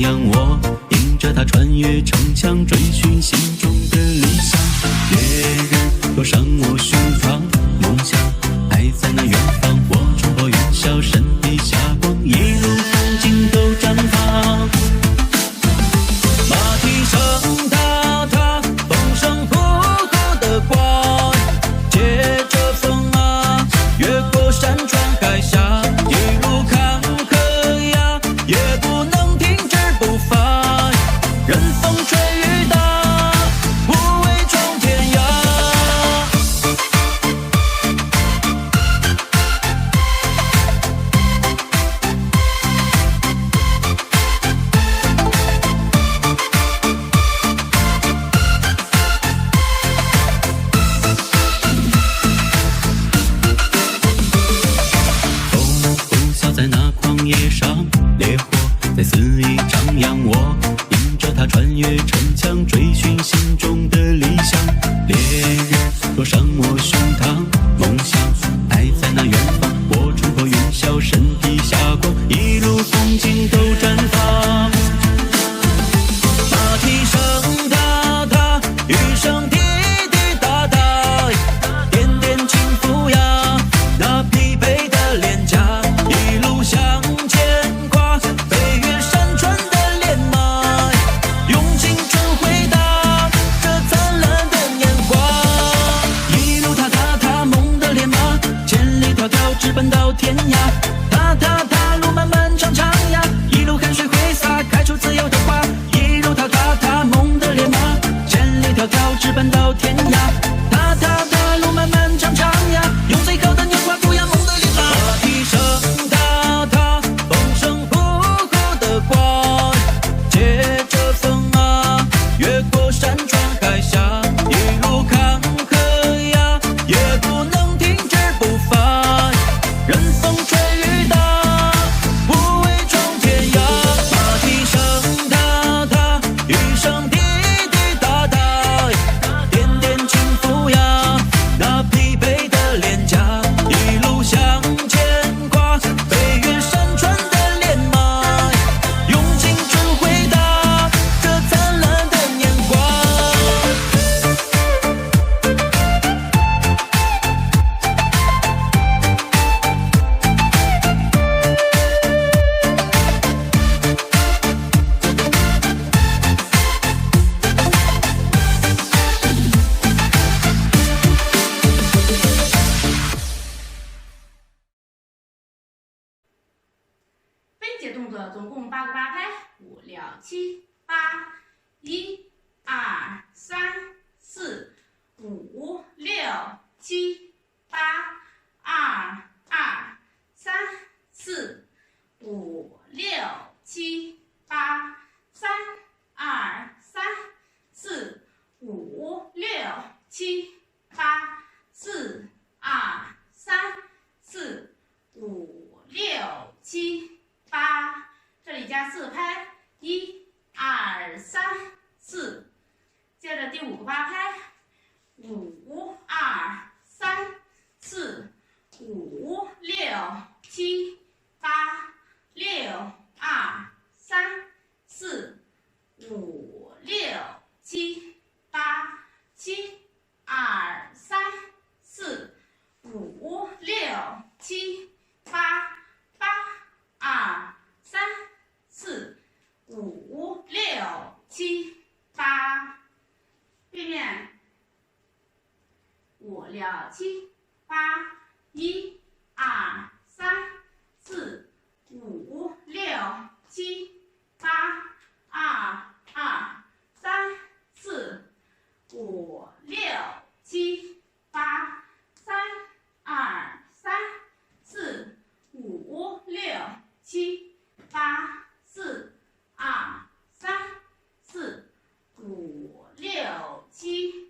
阳，我迎着它穿越城墙，追寻心中的理想。烈日灼伤我胸膛，梦想还在那远方。我冲破云霄，身披霞光，一路风景都绽放。马蹄声踏踏，风声呼呼的刮，借着风啊，越过山川海峡，一路坎坷呀，也不能停止步伐。任风吹雨打，无畏闯天涯。风呼啸在那旷野上，烈火在肆意张扬，我迎着它穿越城墙，追寻心中的理想。烈日灼伤我胸膛，梦想还在那远方。我冲破云霄，身披霞光，一路风景都绽放。马蹄声踏踏，雨声滴滴答答，点点轻抚呀，那疲惫的脸颊，一路向前跨，飞越山川的连脉，用青春回答这灿烂的年华。一路踏踏踏，梦的连马，千里迢迢直奔到天涯。踏踏踏，路漫漫长长呀，一路汗水挥洒，开出自由的花。一路踏踏踏，梦的连马，千里迢迢直奔到天涯。踏踏踏，路漫漫长长呀，用最后的年华抚养梦的连马。马蹄声踏踏，风声呼呼的刮，借着风啊，越过山川海峡，一路坎坷呀，也不能停止步伐。任风吹雨打，无畏闯天涯。马蹄声踏踏，雨声滴滴答答，点点轻抚呀，那疲惫的脸颊，一路向前跨，飞越山川的连脉，用青春回答这灿烂的年华。分解动作总共8个8拍，5、6、7、8，1、2、3、4、5、6、7、8，2、2、3、4、5、6、7、8，3、2、3、4、5、6、7、8，4、2、3、4、5、6、7、8，这里加4拍，1、2、3、4，接着第5个8拍，5、2、3、4、5、6、7、8，6、2、3、4、5、6、7、8，7、2、3、4、5、6、7、8，8、2、3、4、5、6、7、8，对面5、6、7、8，1、2、3、4、5、6、7、8，2、2、3、4、5、6、7、8，3、2、3、4、5、6、7、8，4、2、3、4、5、6、7。